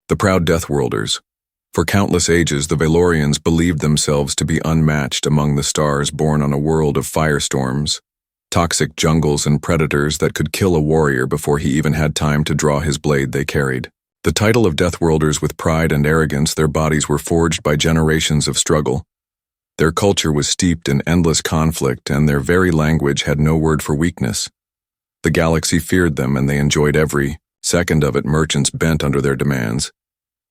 The proud Deathworlders. For countless ages, the Valorians believed themselves to be unmatched among the stars born on a world of firestorms, toxic jungles and predators that could kill a warrior before he even had time to draw his blade they carried. The title of Deathworlders with pride and arrogance, their bodies were forged by generations of struggle. Their culture was steeped in endless conflict, and their very language had no word for weakness. The galaxy feared them, and they enjoyed every second of it. Merchants bent under their demands.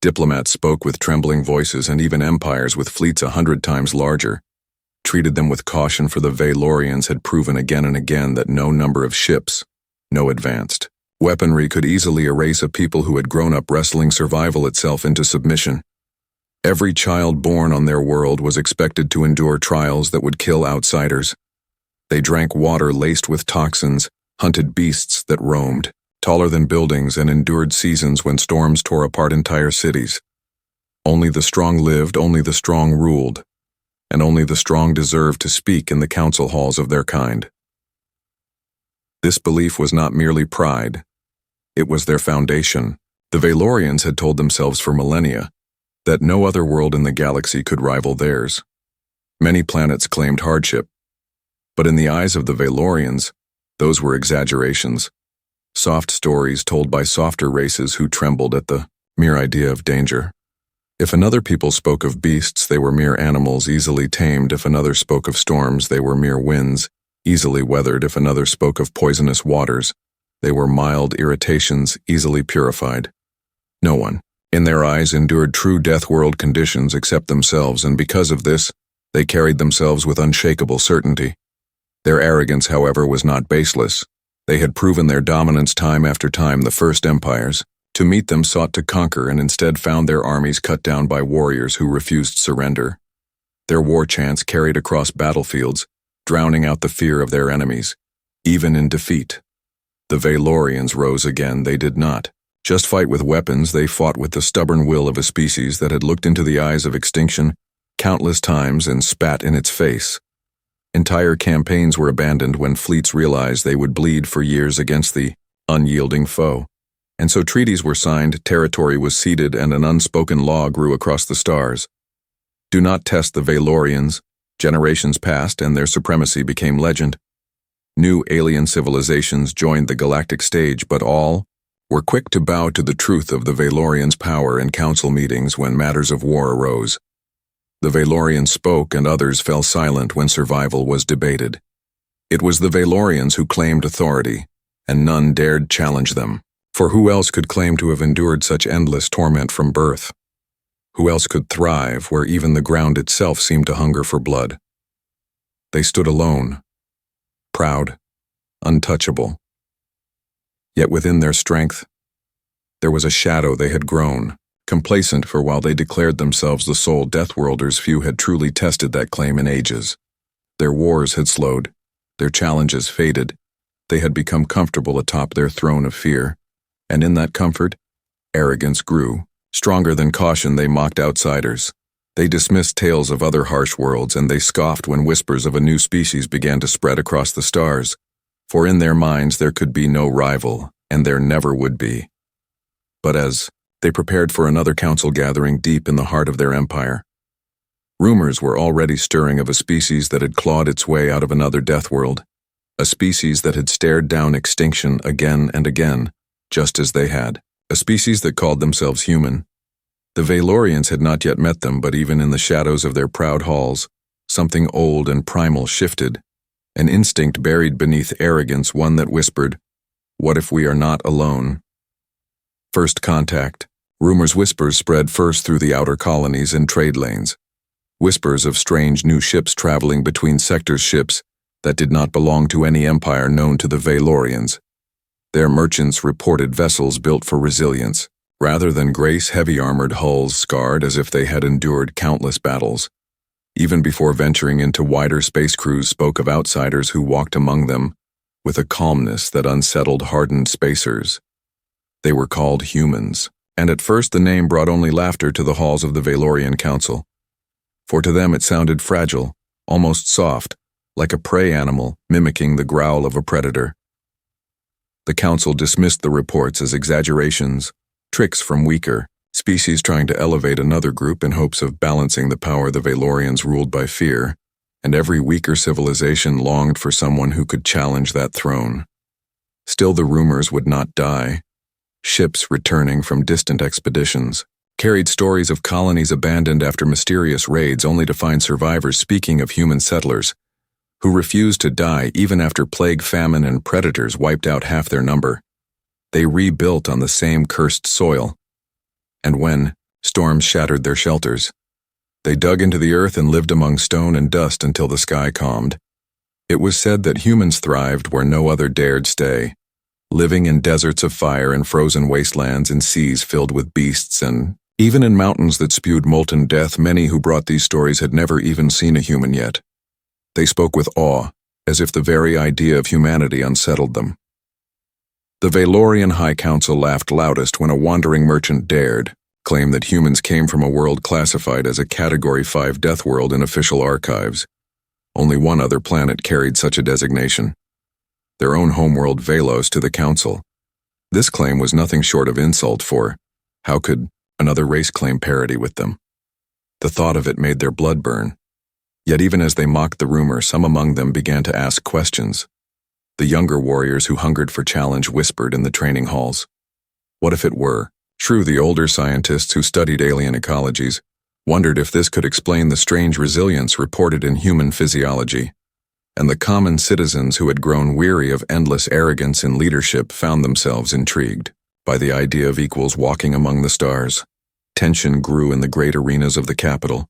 Diplomats spoke with trembling voices, and even empires with fleets 100 times larger treated them with caution, for the Valorians had proven again and again that no number of ships, no advanced weaponry could easily erase a people who had grown up wrestling survival itself into submission. Every child born on their world was expected to endure trials that would kill outsiders. They drank water laced with toxins, hunted beasts that roamed, taller than buildings, and endured seasons when storms tore apart entire cities. Only the strong lived, only the strong ruled, and only the strong deserved to speak in the council halls of their kind. This belief was not merely pride. It was their foundation. The Valorians had told themselves for millennia that no other world in the galaxy could rival theirs. Many planets claimed hardship, but in the eyes of the Valorians, those were exaggerations. Soft stories told by softer races who trembled at the mere idea of danger. If another people spoke of beasts, they were mere animals, easily tamed. If another spoke of storms, they were mere winds, easily weathered. If another spoke of poisonous waters, they were mild irritations, easily purified. No one, in their eyes, endured true death-world conditions except themselves, and because of this, they carried themselves with unshakable certainty. Their arrogance, however, was not baseless. They had proven their dominance time after time. The first empires to meet them sought to conquer, and instead found their armies cut down by warriors who refused surrender. Their war chants carried across battlefields, drowning out the fear of their enemies, even in defeat. The Valorians rose again. They did not just fight with weapons, they fought with the stubborn will of a species that had looked into the eyes of extinction countless times and spat in its face. Entire campaigns were abandoned when fleets realized they would bleed for years against the unyielding foe. And so treaties were signed, territory was ceded, and an unspoken law grew across the stars. Do not test the Valorians. Generations passed, and their supremacy became legend. New alien civilizations joined the galactic stage, but all were quick to bow to the truth of the Valorians' power in council meetings when matters of war arose. The Valorians spoke, and others fell silent when survival was debated. It was the Valorians who claimed authority, and none dared challenge them. For who else could claim to have endured such endless torment from birth? Who else could thrive where even the ground itself seemed to hunger for blood? They stood alone, proud, untouchable. Yet within their strength, there was a shadow. They had grown complacent, for while they declared themselves the sole Deathworlders, few had truly tested that claim in ages. Their wars had slowed, their challenges faded. They had become comfortable atop their throne of fear, and in that comfort, arrogance grew. Stronger than caution, they mocked outsiders. They dismissed tales of other harsh worlds, and they scoffed when whispers of a new species began to spread across the stars. For in their minds there could be no rival, and there never would be. But as they prepared for another council gathering deep in the heart of their empire, rumors were already stirring of a species that had clawed its way out of another death world, a species that had stared down extinction again and again, just as they had, a species that called themselves human. The Valorians had not yet met them, but even in the shadows of their proud halls, something old and primal shifted, an instinct buried beneath arrogance, one that whispered, "What if we are not alone?" First contact. Rumors, whispers spread first through the outer colonies and trade lanes. Whispers of strange new ships traveling between sectors, ships that did not belong to any empire known to the Valorians. Their merchants reported vessels built for resilience, rather than grace, heavy-armored hulls scarred as if they had endured countless battles. Even before venturing into wider space, crews spoke of outsiders who walked among them with a calmness that unsettled hardened spacers. They were called humans, and at first the name brought only laughter to the halls of the Valorian Council. For to them it sounded fragile, almost soft, like a prey animal mimicking the growl of a predator. The council dismissed the reports as exaggerations, tricks from weaker, species trying to elevate another group in hopes of balancing the power the Valorians ruled by fear, and every weaker civilization longed for someone who could challenge that throne. Still, the rumors would not die. Ships returning from distant expeditions carried stories of colonies abandoned after mysterious raids only to find survivors speaking of human settlers who refused to die even after plague, famine, and predators wiped out half their number. They rebuilt on the same cursed soil. And when storms shattered their shelters, they dug into the earth and lived among stone and dust until the sky calmed. It was said that humans thrived where no other dared stay, living in deserts of fire and frozen wastelands and seas filled with beasts, and even in mountains that spewed molten death. Many who brought these stories had never even seen a human yet. They spoke with awe, as if the very idea of humanity unsettled them. The Valorian High Council laughed loudest when a wandering merchant dared claim that humans came from a world classified as a Category 5 death world in official archives. Only one other planet carried such a designation: their own homeworld Velos to the Council. This claim was nothing short of insult, for how could another race claim parity with them? The thought of it made their blood burn. Yet even as they mocked the rumor, some among them began to ask questions. The younger warriors who hungered for challenge whispered in the training halls. What if it were true? The older scientists who studied alien ecologies wondered if this could explain the strange resilience reported in human physiology. And the common citizens who had grown weary of endless arrogance in leadership found themselves intrigued by the idea of equals walking among the stars. Tension grew in the great arenas of the capital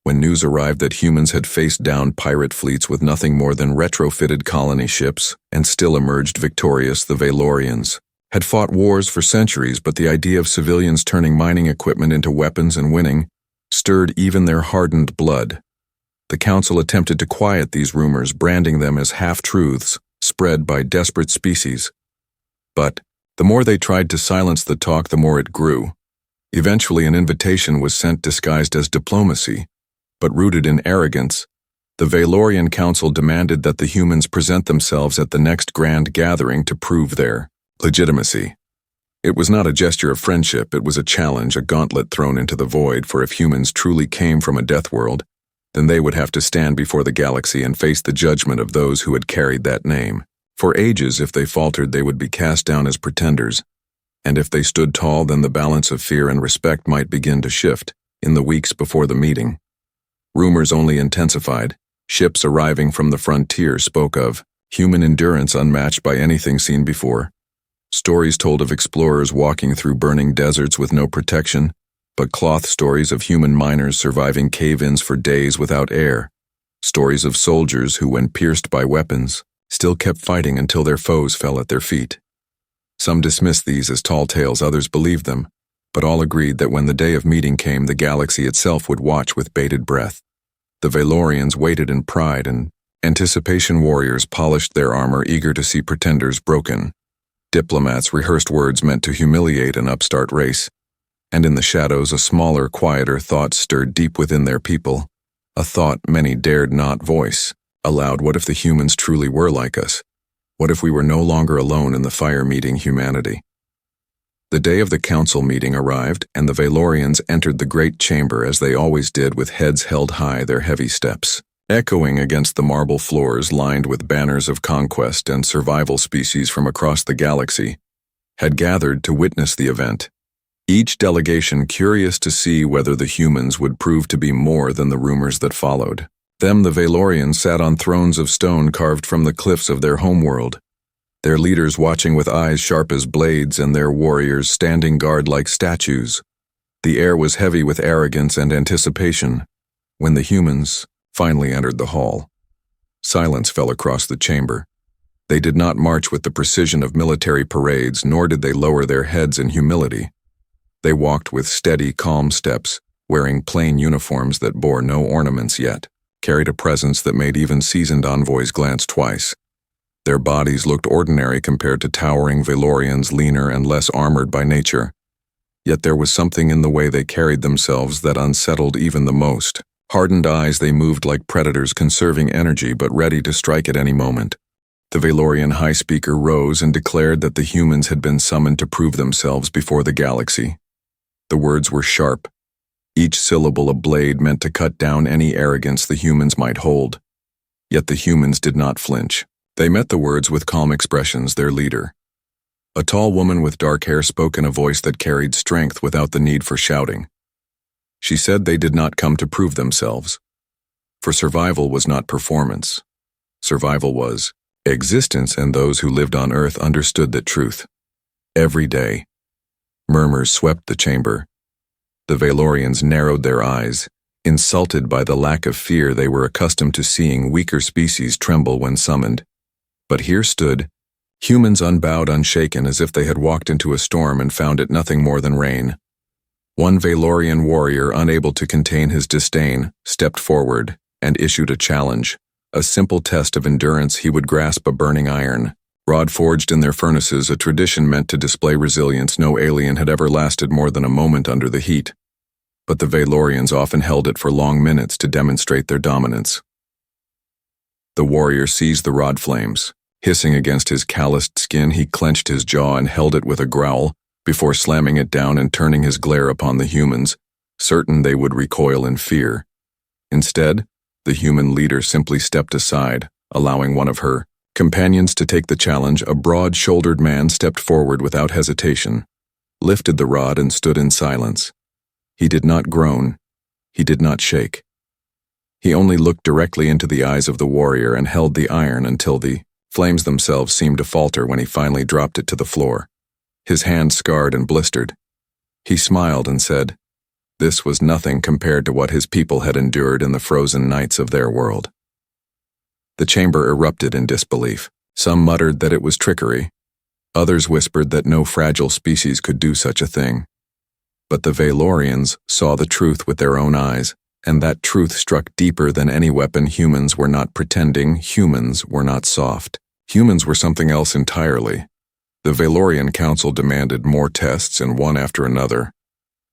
when news arrived that humans had faced down pirate fleets with nothing more than retrofitted colony ships and still emerged victorious. The Valorians had fought wars for centuries, but the idea of civilians turning mining equipment into weapons and winning stirred even their hardened blood. The council attempted to quiet these rumors, branding them as half-truths spread by desperate species. But the more they tried to silence the talk, the more it grew. Eventually, an invitation was sent disguised as diplomacy, but rooted in arrogance. The Valorian Council demanded that the humans present themselves at the next grand gathering to prove their legitimacy. It was not a gesture of friendship, it was a challenge, a gauntlet thrown into the void, for if humans truly came from a death world, then they would have to stand before the galaxy and face the judgment of those who had carried that name. For ages, if they faltered, they would be cast down as pretenders. And if they stood tall, then the balance of fear and respect might begin to shift. In the weeks before the meeting, rumors only intensified. Ships arriving from the frontier spoke of human endurance unmatched by anything seen before. Stories told of explorers walking through burning deserts with no protection, but cloth stories of human miners surviving cave-ins for days without air. Stories of soldiers who, when pierced by weapons, still kept fighting until their foes fell at their feet. Some dismissed these as tall tales, others believed them, but all agreed that when the day of meeting came, the galaxy itself would watch with bated breath. The Valorians waited in pride, and anticipation. Warriors polished their armor, eager to see pretenders broken. Diplomats rehearsed words meant to humiliate an upstart race. And in the shadows, a smaller, quieter thought stirred deep within their people, a thought many dared not voice aloud. What if the humans truly were like us? What if we were no longer alone in the fire meeting humanity? The day of the council meeting arrived, and the Valorians entered the great chamber as they always did, with heads held high, their heavy steps echoing against the marble floors lined with banners of conquest. And survival species from across the galaxy had gathered to witness the event, each delegation curious to see whether the humans would prove to be more than the rumors that followed. Them, the Valorians, sat on thrones of stone carved from the cliffs of their homeworld, their leaders watching with eyes sharp as blades, and their warriors standing guard like statues. The air was heavy with arrogance and anticipation when the humans finally entered the hall. Silence fell across the chamber. They did not march with the precision of military parades, nor did they lower their heads in humility. They walked with steady, calm steps, wearing plain uniforms that bore no ornaments yet carried a presence that made even seasoned envoys glance twice. Their bodies looked ordinary compared to towering Valorians, leaner and less armored by nature. Yet there was something in the way they carried themselves that unsettled even the most. Hardened eyes, they moved like predators, conserving energy but ready to strike at any moment. The Valorian High Speaker rose and declared that the humans had been summoned to prove themselves before the galaxy. The words were sharp, each syllable a blade meant to cut down any arrogance the humans might hold. Yet the humans did not flinch. They met the words with calm expressions, their leader. A tall woman with dark hair spoke in a voice that carried strength without the need for shouting. She said they did not come to prove themselves. For survival was not performance. Survival was existence, and those who lived on Earth understood that truth. Every day, murmurs swept the chamber. The Valorians narrowed their eyes, insulted by the lack of fear they were accustomed to seeing weaker species tremble when summoned. But here stood humans, unbowed, unshaken, as if they had walked into a storm and found it nothing more than rain. One Valorian warrior, unable to contain his disdain, stepped forward and issued a challenge, a simple test of endurance. He would grasp a burning iron rod forged in their furnaces, a tradition meant to display resilience. No alien had ever lasted more than a moment under the heat, but the Valorians often held it for long minutes to demonstrate their dominance. The warrior seized the rod flames. Hissing against his calloused skin, he clenched his jaw and held it with a growl, before slamming it down and turning his glare upon the humans, certain they would recoil in fear. Instead, the human leader simply stepped aside, allowing one of her companions to take the challenge. A broad-shouldered man stepped forward without hesitation, lifted the rod and stood in silence. He did not groan. He did not shake. He only looked directly into the eyes of the warrior and held the iron until the flames themselves seemed to falter when he finally dropped it to the floor, his hand scarred and blistered. He smiled and said, this was nothing compared to what his people had endured in the frozen nights of their world. The chamber erupted in disbelief. Some muttered that it was trickery. Others whispered that no fragile species could do such a thing. But the Valorians saw the truth with their own eyes, and that truth struck deeper than any weapon. Humans were not pretending. Humans were not soft. Humans were something else entirely. The Valorian Council demanded more tests, and one after another.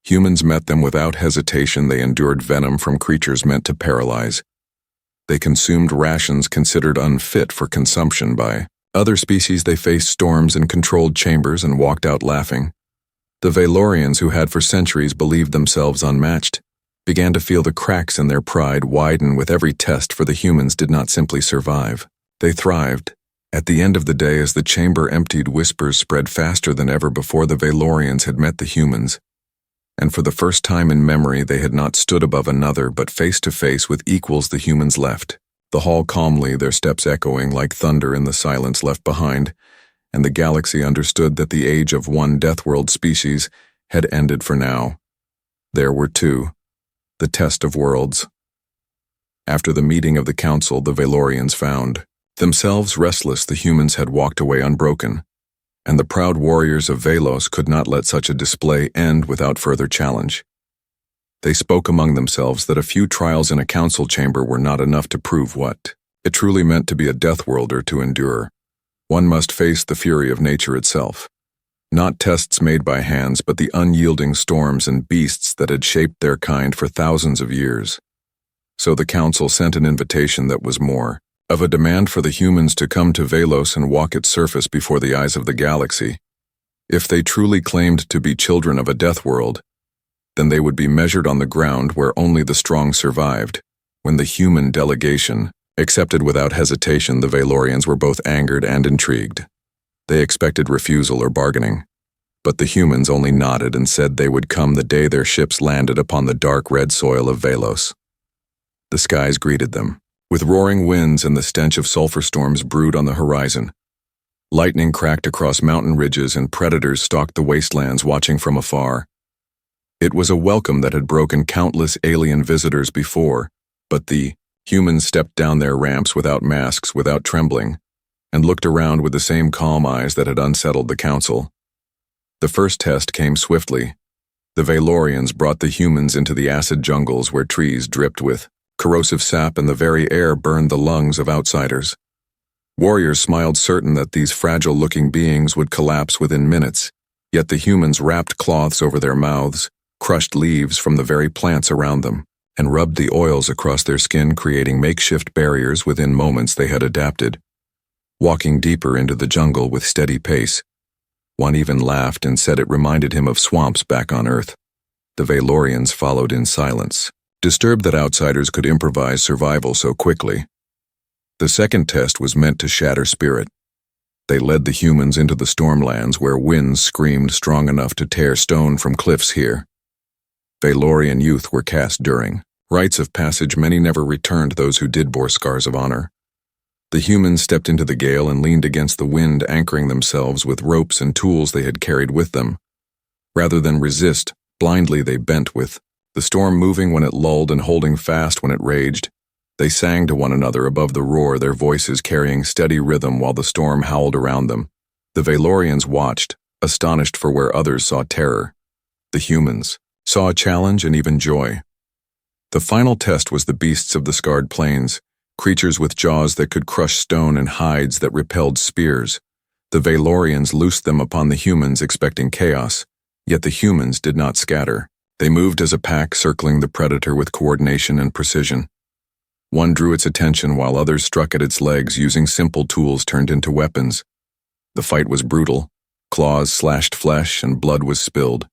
Humans met them without hesitation. They endured venom from creatures meant to paralyze. They consumed rations considered unfit for consumption by other species. They faced storms in controlled chambers and walked out laughing. The Valorians, who had for centuries believed themselves unmatched, began to feel the cracks in their pride widen with every test, for the humans did not simply survive. They thrived. At the end of the day, as the chamber emptied, whispers spread faster than ever before. The Valorians had met the humans, and for the first time in memory they had not stood above another, but face to face with equals. The humans left the hall calmly, their steps echoing like thunder in the silence left behind, and the galaxy understood that the age of one Deathworld species had ended for now. There were two, the test of worlds. After the meeting of the council, the Valorians found themselves restless. The humans had walked away unbroken, and the proud warriors of Velos could not let such a display end without further challenge. They spoke among themselves that a few trials in a council chamber were not enough to prove what it truly meant to be a Deathworlder. To endure, one must face the fury of nature itself. Not tests made by hands, but the unyielding storms and beasts that had shaped their kind for thousands of years. So the council sent an invitation that was more of a demand for the humans to come to Velos and walk its surface before the eyes of the galaxy. If they truly claimed to be children of a Deathworld, then they would be measured on the ground where only the strong survived. When the human delegation accepted without hesitation, the Valorians were both angered and intrigued. They expected refusal or bargaining, but the humans only nodded and said they would come the day their ships landed upon the dark red soil of Velos. The skies greeted them, with roaring winds, and the stench of sulfur storms brewed on the horizon. Lightning cracked across mountain ridges, and predators stalked the wastelands, watching from afar. It was a welcome that had broken countless alien visitors before, but the humans stepped down their ramps without masks, without trembling, and looked around with the same calm eyes that had unsettled the council. The first test came swiftly. The Valorians brought the humans into the acid jungles where trees dripped with corrosive sap and the very air burned the lungs of outsiders. Warriors smiled, certain that these fragile-looking beings would collapse within minutes, yet the humans wrapped cloths over their mouths, crushed leaves from the very plants around them, and rubbed the oils across their skin, creating makeshift barriers. Within moments they had adapted, walking deeper into the jungle with steady pace. One even laughed and said it reminded him of swamps back on Earth. The Valorians followed in silence, disturbed that outsiders could improvise survival so quickly. The second test was meant to shatter spirit. They led the humans into the stormlands where winds screamed strong enough to tear stone from cliffs here. Valorian youth were cast during rites of passage. Many never returned. Those who did bore scars of honor. The humans stepped into the gale and leaned against the wind, anchoring themselves with ropes and tools they had carried with them. Rather than resist, blindly they bent with the storm moving when it lulled and holding fast when it raged. They sang to one another above the roar, their voices carrying steady rhythm while the storm howled around them. The Valorians watched, astonished for where others saw terror. The humans saw a challenge and even joy. The final test was the beasts of the scarred plains, creatures with jaws that could crush stone and hides that repelled spears. The Valorians loosed them upon the humans, expecting chaos, yet the humans did not scatter. They moved as a pack, circling the predator with coordination and precision. One drew its attention while others struck at its legs, using simple tools turned into weapons. The fight was brutal. Claws slashed flesh and blood was spilled.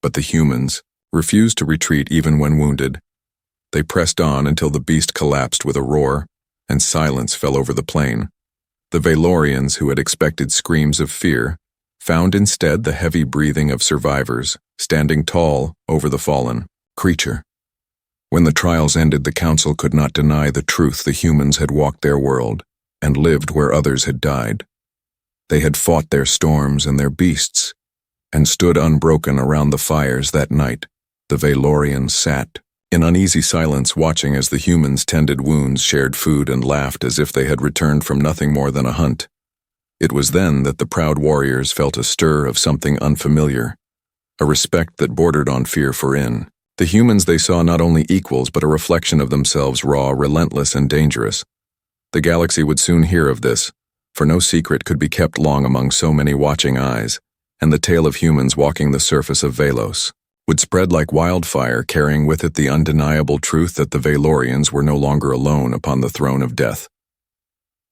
But the humans refused to retreat even when wounded. They pressed on until the beast collapsed with a roar, and silence fell over the plain. The Valorians, who had expected screams of fear, found instead the heavy breathing of survivors, standing tall over the fallen creature. When the trials ended, the council could not deny the truth. The humans had walked their world and lived where others had died. They had fought their storms and their beasts, and stood unbroken around the fires that night. The Valorians sat in uneasy silence, watching as the humans tended wounds, shared food, and laughed as if they had returned from nothing more than a hunt. It was then that the proud warriors felt a stir of something unfamiliar, a respect that bordered on fear. For in the humans they saw not only equals but a reflection of themselves, raw, relentless, and dangerous. The galaxy would soon hear of this, for no secret could be kept long among so many watching eyes, and the tale of humans walking the surface of Velos would spread like wildfire, carrying with it the undeniable truth that the Valorians were no longer alone upon the throne of death.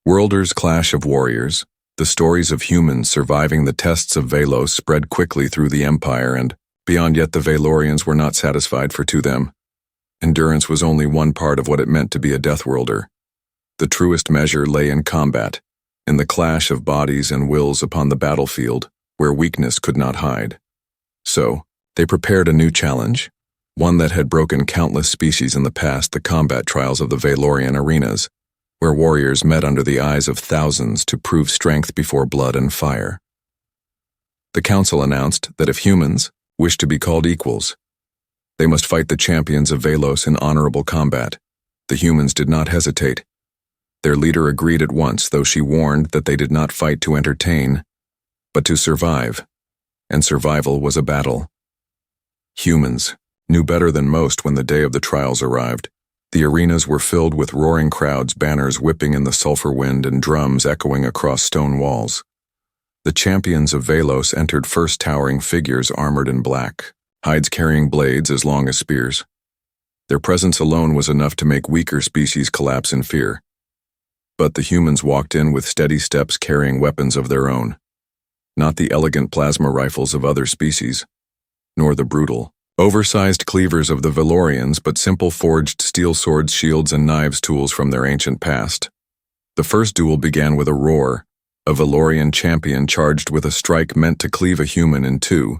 Worlders' clash of warriors, the stories of humans surviving the tests of Velos spread quickly through the Empire and beyond, yet the Valorians were not satisfied, for to them, endurance was only one part of what it meant to be a Deathworlder. The truest measure lay in combat, in the clash of bodies and wills upon the battlefield, where weakness could not hide. So, they prepared a new challenge, one that had broken countless species in the past: the combat trials of the Valorian arenas, where warriors met under the eyes of thousands to prove strength before blood and fire. The council announced that if humans wished to be called equals, they must fight the champions of Velos in honorable combat. The humans did not hesitate. Their leader agreed at once, though she warned that they did not fight to entertain, but to survive, and survival was a battle. Humans knew better than most when the day of the trials arrived. The arenas were filled with roaring crowds, banners whipping in the sulfur wind and drums echoing across stone walls. The champions of Velos entered first, towering figures armored in black, hides carrying blades as long as spears. Their presence alone was enough to make weaker species collapse in fear. But the humans walked in with steady steps, carrying weapons of their own. Not the elegant plasma rifles of other species, nor the brutal, oversized cleavers of the Valorians, but simple forged steel swords, shields, and knives, tools from their ancient past. The first duel began with a roar. A Valorian champion charged with a strike meant to cleave a human in two,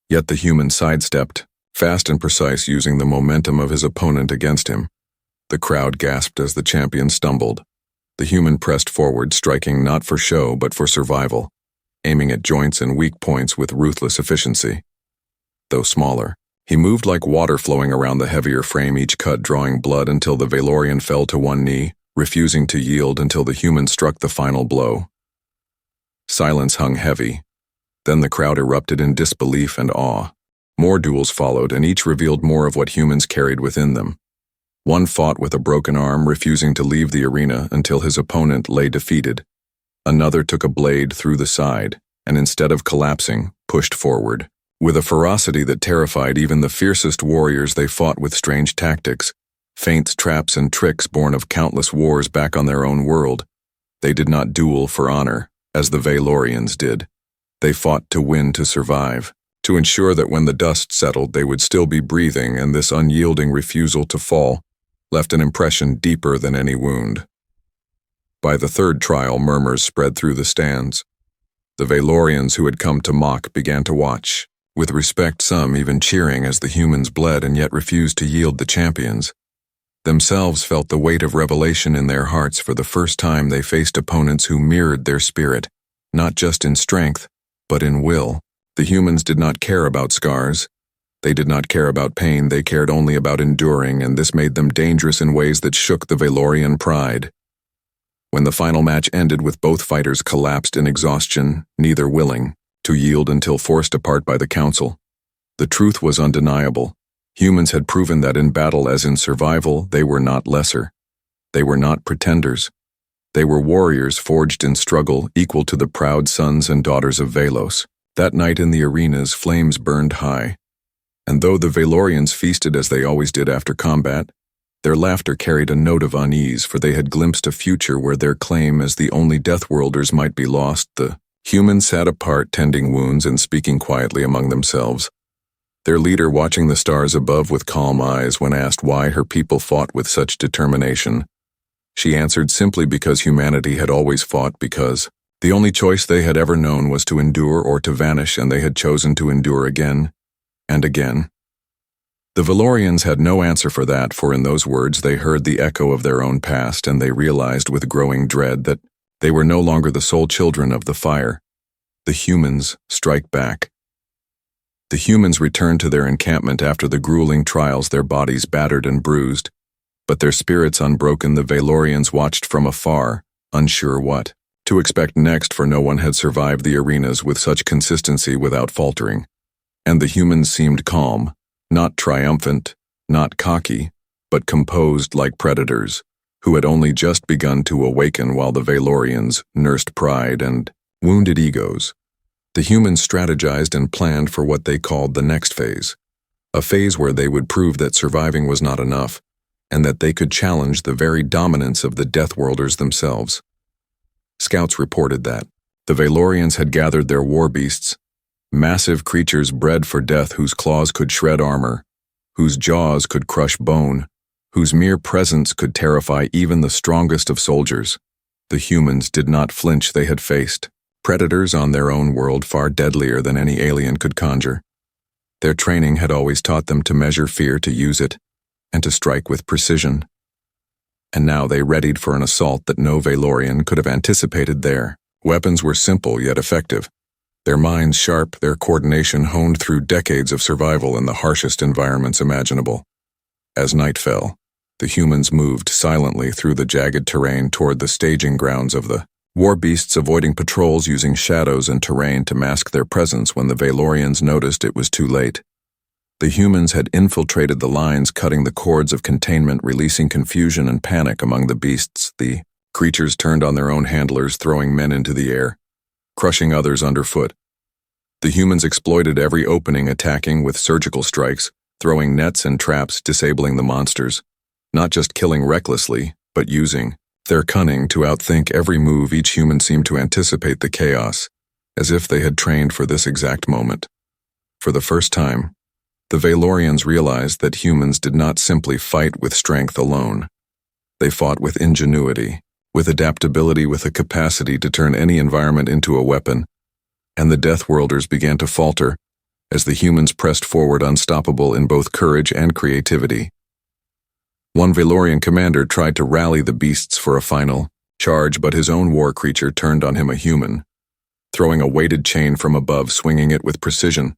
yet the human sidestepped, fast and precise, using the momentum of his opponent against him. The crowd gasped as the champion stumbled. The human pressed forward, striking not for show but for survival, aiming at joints and weak points with ruthless efficiency. Though smaller, he moved like water flowing around the heavier frame, each cut drawing blood until the Valorian fell to one knee, refusing to yield until the human struck the final blow. Silence hung heavy. Then the crowd erupted in disbelief and awe. More duels followed, and each revealed more of what humans carried within them. One fought with a broken arm, refusing to leave the arena until his opponent lay defeated. Another took a blade through the side, and instead of collapsing, pushed forward. With a ferocity that terrified even the fiercest warriors, they fought with strange tactics, feints, traps, and tricks born of countless wars back on their own world. They did not duel for honor, as the Valorians did. They fought to win, to survive. to ensure that when the dust settled they would still be breathing, and this unyielding refusal to fall left an impression deeper than any wound. By the third trial, murmurs spread through the stands. The Valorians who had come to mock began to watch, with respect, some even cheering as the humans bled and yet refused to yield. The champions themselves felt the weight of revelation in their hearts. For the first time they faced opponents who mirrored their spirit, not just in strength, but in will. The humans did not care about scars. They did not care about pain. They cared only about enduring, and this made them dangerous in ways that shook the Valorian pride. When the final match ended with both fighters collapsed in exhaustion, neither willing to yield until forced apart by the council, the truth was undeniable. Humans had proven that in battle as in survival, they were not lesser. They were not pretenders. They were warriors forged in struggle, equal to the proud sons and daughters of Velos. That night in the arenas, flames burned high. And though the Valorians feasted as they always did after combat, their laughter carried a note of unease, for they had glimpsed a future where their claim as the only Deathworlders might be lost. The humans sat apart, tending wounds and speaking quietly among themselves, their leader watching the stars above with calm eyes. When asked why her people fought with such determination, she answered simply because humanity had always fought, because the only choice they had ever known was to endure or to vanish, and they had chosen to endure again and again. The Valorians had no answer for that, for in those words they heard the echo of their own past, and they realized with growing dread that they were no longer the sole children of the fire. The humans strike back. The humans returned to their encampment after the grueling trials, their bodies battered and bruised, but their spirits unbroken. The Valorians watched from afar, unsure what to expect next, for no one had survived the arenas with such consistency without faltering. And the humans seemed calm, not triumphant, not cocky, but composed like predators, who had only just begun to awaken while the Valorians nursed pride and wounded egos. The humans strategized and planned for what they called the next phase, a phase where they would prove that surviving was not enough, and that they could challenge the very dominance of the Deathworlders themselves. Scouts reported that the Valorians had gathered their war beasts, massive creatures bred for death, whose claws could shred armor, whose jaws could crush bone, whose mere presence could terrify even the strongest of soldiers. The humans did not flinch. They had faced predators on their own world far deadlier than any alien could conjure. Their training had always taught them to measure fear, to use it, and to strike with precision. And now they readied for an assault that no Valorian could have anticipated. Their weapons were simple yet effective, their minds sharp, their coordination honed through decades of survival in the harshest environments imaginable. As night fell, the humans moved silently through the jagged terrain toward the staging grounds of the war beasts, avoiding patrols, using shadows and terrain to mask their presence. When the Valorians noticed, it was too late. The humans had infiltrated the lines, cutting the cords of containment, releasing confusion and panic among the beasts. The creatures turned on their own handlers, throwing men into the air, crushing others underfoot. The humans exploited every opening, attacking with surgical strikes, throwing nets and traps, disabling the monsters, not just killing recklessly, but using their cunning to outthink every move. Each human seemed to anticipate the chaos, as if they had trained for this exact moment. For the first time, the Valorians realized that humans did not simply fight with strength alone. They fought with ingenuity, with adaptability, with a capacity to turn any environment into a weapon. And the Deathworlders began to falter as the humans pressed forward, unstoppable in both courage and creativity. One Valorian commander tried to rally the beasts for a final charge, but his own war creature turned on him, a human, throwing a weighted chain from above, swinging it with precision,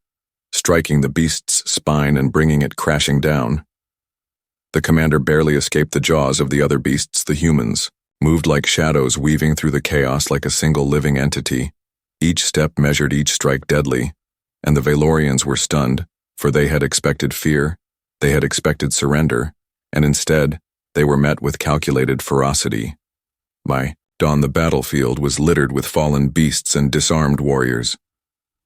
striking the beast's spine and bringing it crashing down. The commander barely escaped the jaws of the other beasts. The humans moved like shadows, weaving through the chaos like a single living entity. Each step measured, each strike deadly, and the Valorians were stunned, for they had expected fear, they had expected surrender, and instead, they were met with calculated ferocity. By dawn, the battlefield was littered with fallen beasts and disarmed warriors.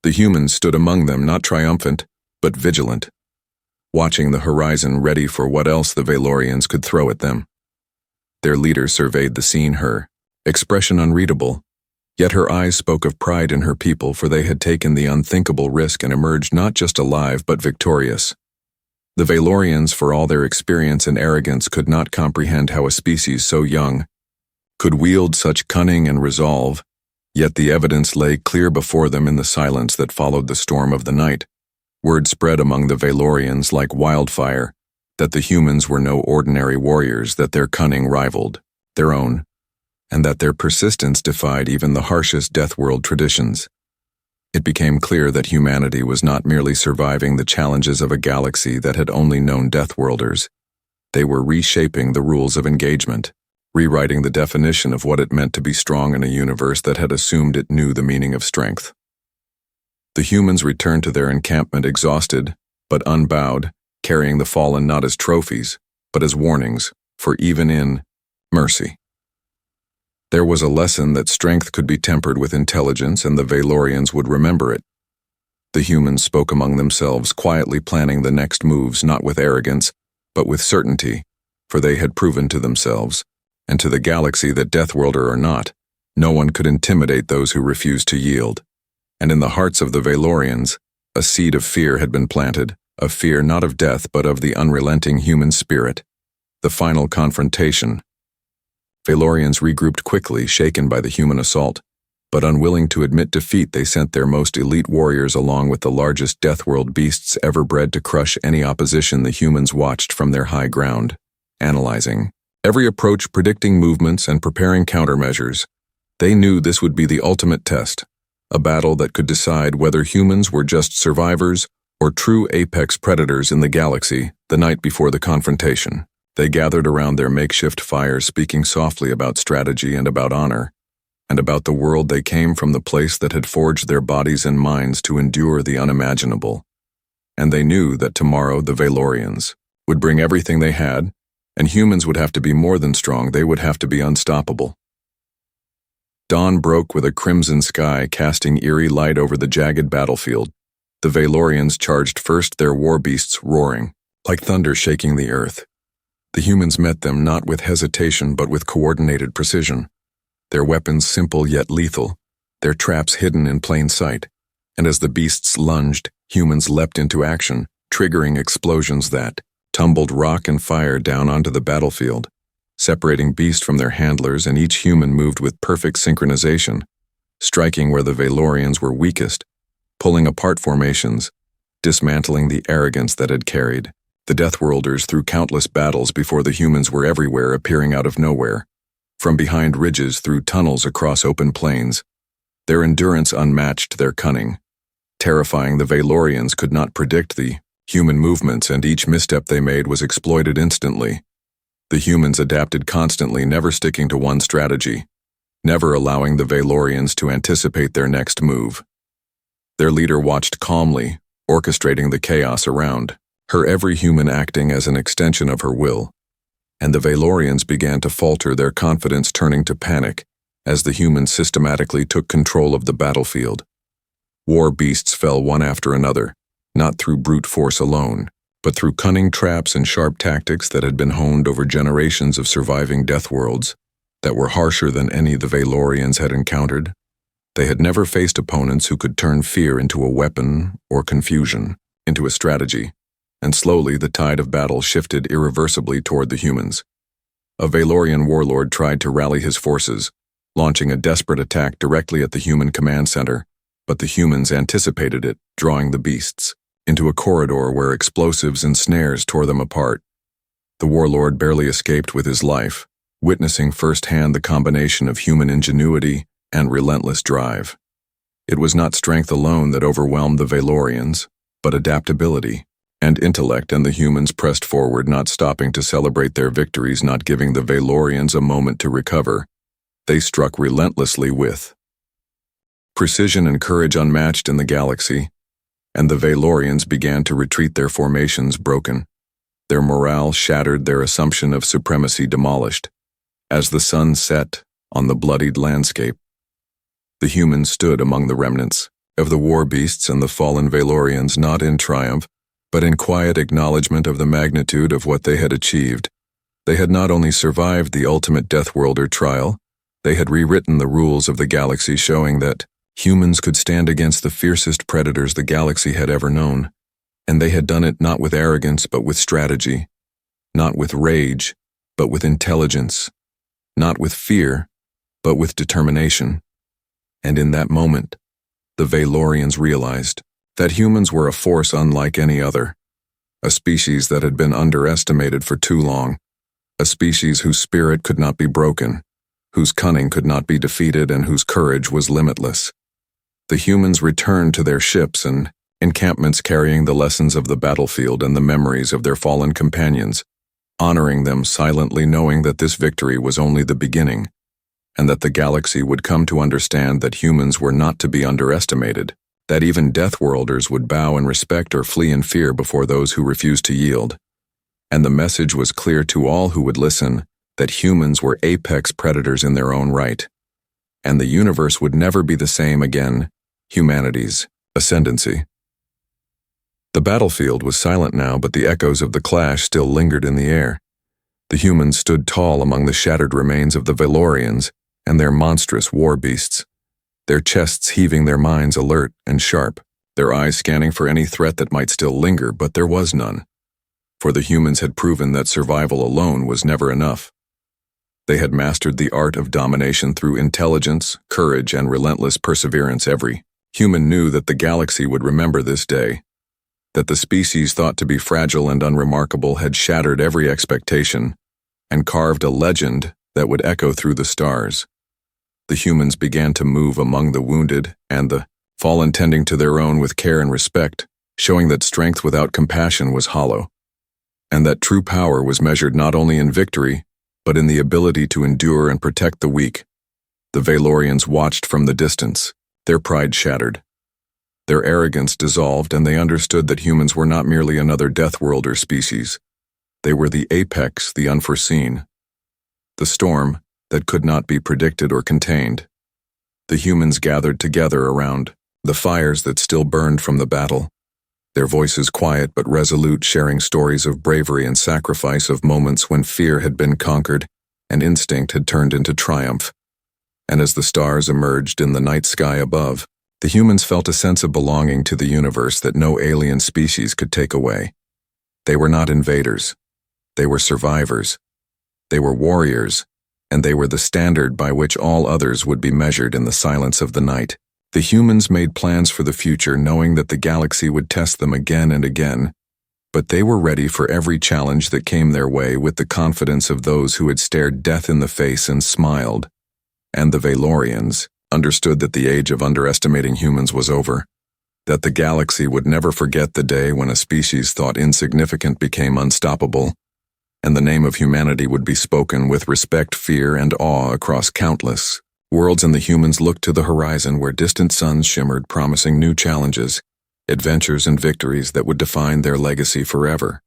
The humans stood among them, not triumphant, but vigilant, watching the horizon, ready for what else the Valorians could throw at them. Their leader surveyed the scene, her expression unreadable, Yet her eyes spoke of pride in her people, for they had taken the unthinkable risk and emerged not just alive but victorious. The Valorians, for all their experience and arrogance, could not comprehend how a species so young could wield such cunning and resolve, yet the evidence lay clear before them in the silence that followed the storm of the night. Word spread among the Valorians like wildfire that the humans were no ordinary warriors, that their cunning rivaled their own, and that their persistence defied even the harshest Deathworld traditions. It became clear that humanity was not merely surviving the challenges of a galaxy that had only known Deathworlders. They were reshaping the rules of engagement, rewriting the definition of what it meant to be strong in a universe that had assumed it knew the meaning of strength. The humans returned to their encampment exhausted, but unbowed, carrying the fallen not as trophies, but as warnings, for even in mercy, there was a lesson that strength could be tempered with intelligence, and the Valorians would remember it. The humans spoke among themselves, quietly planning the next moves, not with arrogance, but with certainty, for they had proven to themselves, and to the galaxy, that Deathworlder or not, no one could intimidate those who refused to yield. And in the hearts of the Valorians, a seed of fear had been planted, of fear not of death but of the unrelenting human spirit. The final confrontation. Valorians regrouped quickly, shaken by the human assault, but unwilling to admit defeat, they sent their most elite warriors along with the largest Deathworld beasts ever bred to crush any opposition. The humans watched from their high ground, analyzing every approach, predicting movements, and preparing countermeasures. They knew this would be the ultimate test, a battle that could decide whether humans were just survivors or true apex predators in the galaxy. The night before the confrontation, they gathered around their makeshift fires, speaking softly about strategy and about honor, and about the world they came from, the place that had forged their bodies and minds to endure the unimaginable. And they knew that tomorrow the Valorians would bring everything they had, and humans would have to be more than strong, they would have to be unstoppable. Dawn broke with a crimson sky casting eerie light over the jagged battlefield. The Valorians charged first, their war beasts roaring, like thunder shaking the earth. The humans met them not with hesitation but with coordinated precision, their weapons simple yet lethal, their traps hidden in plain sight, and as the beasts lunged, humans leapt into action, triggering explosions that tumbled rock and fire down onto the battlefield, separating beast from their handlers, and each human moved with perfect synchronization, striking where the Valorians were weakest, pulling apart formations, dismantling the arrogance that had carried the Deathworlders through countless battles before the humans were everywhere, appearing out of nowhere, from behind ridges, through tunnels, across open plains. Their endurance unmatched their cunning. Terrifying, the Valorians could not predict the human movements, and each misstep they made was exploited instantly. The humans adapted constantly, never sticking to one strategy, never allowing the Valorians to anticipate their next move. Their leader watched calmly, orchestrating the chaos around her, every human acting as an extension of her will, and the Valorians began to falter, their confidence turning to panic as the humans systematically took control of the battlefield. War beasts fell one after another, not through brute force alone, but through cunning traps and sharp tactics that had been honed over generations of surviving Deathworlds that were harsher than any the Valorians had encountered. They had never faced opponents who could turn fear into a weapon or confusion into a strategy, and slowly the tide of battle shifted irreversibly toward the humans. A Valorian warlord tried to rally his forces, launching a desperate attack directly at the human command center, but the humans anticipated it, drawing the beasts into a corridor where explosives and snares tore them apart. The warlord barely escaped with his life, witnessing firsthand the combination of human ingenuity and relentless drive. It was not strength alone that overwhelmed the Valorians, but adaptability and intellect, and the humans pressed forward, not stopping to celebrate their victories, not giving the Valorians a moment to recover. They struck relentlessly with precision and courage unmatched in the galaxy, and the Valorians began to retreat, their formations broken, their morale shattered, their assumption of supremacy demolished. As the sun set on the bloodied landscape, the humans stood among the remnants of the war beasts and the fallen Valorians, not in triumph, but in quiet acknowledgement of the magnitude of what they had achieved. They had not only survived the ultimate Deathworlder trial, They had rewritten the rules of the galaxy, showing that humans could stand against the fiercest predators the galaxy had ever known. And they had done it not with arrogance, but with strategy, not with rage, but with intelligence, not with fear, but with determination. And in that moment, the Valorians realized that humans were a force unlike any other, a species that had been underestimated for too long, a species whose spirit could not be broken, whose cunning could not be defeated, and whose courage was limitless. The humans returned to their ships and encampments, carrying the lessons of the battlefield and the memories of their fallen companions, honoring them silently, knowing that this victory was only the beginning, and that the galaxy would come to understand that humans were not to be underestimated, that even Deathworlders would bow in respect or flee in fear before those who refused to yield. And the message was clear to all who would listen, that humans were apex predators in their own right, and the universe would never be the same again. Humanity's ascendancy. The battlefield was silent now, but the echoes of the clash still lingered in the air. The humans stood tall among the shattered remains of the Valorians and their monstrous war beasts, their chests heaving, their minds alert and sharp, their eyes scanning for any threat that might still linger, but there was none. For the humans had proven that survival alone was never enough. They had mastered the art of domination through intelligence, courage, and relentless perseverance. Every human knew that the galaxy would remember this day, that the species thought to be fragile and unremarkable had shattered every expectation and carved a legend that would echo through the stars. The humans began to move among the wounded and the fallen, tending to their own with care and respect, showing that strength without compassion was hollow, and that true power was measured not only in victory, but in the ability to endure and protect the weak. The Valorians watched from the distance, their pride shattered, their arrogance dissolved, and they understood that humans were not merely another Deathworlder species. They were the apex, the unforeseen, the storm that could not be predicted or contained. The humans gathered together around the fires that still burned from the battle, their voices quiet but resolute, sharing stories of bravery and sacrifice, of moments when fear had been conquered and instinct had turned into triumph. And as the stars emerged in the night sky above, the humans felt a sense of belonging to the universe that no alien species could take away. They were not invaders. They were survivors. They were warriors, and they were the standard by which all others would be measured in the silence of the night. The humans made plans for the future, knowing that the galaxy would test them again and again, but they were ready for every challenge that came their way with the confidence of those who had stared death in the face and smiled. And the Valorians understood that the age of underestimating humans was over, that the galaxy would never forget the day when a species thought insignificant became unstoppable, and the name of humanity would be spoken with respect, fear, and awe across countless worlds. And the humans looked to the horizon where distant suns shimmered, promising new challenges, adventures, and victories that would define their legacy forever.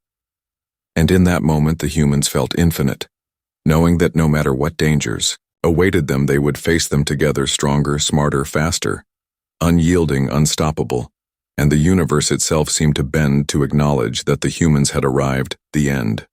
And in that moment the humans felt infinite, knowing that no matter what dangers awaited them, they would face them together, stronger, smarter, faster, unyielding, unstoppable. And the universe itself seemed to bend to acknowledge that the humans had arrived. The end.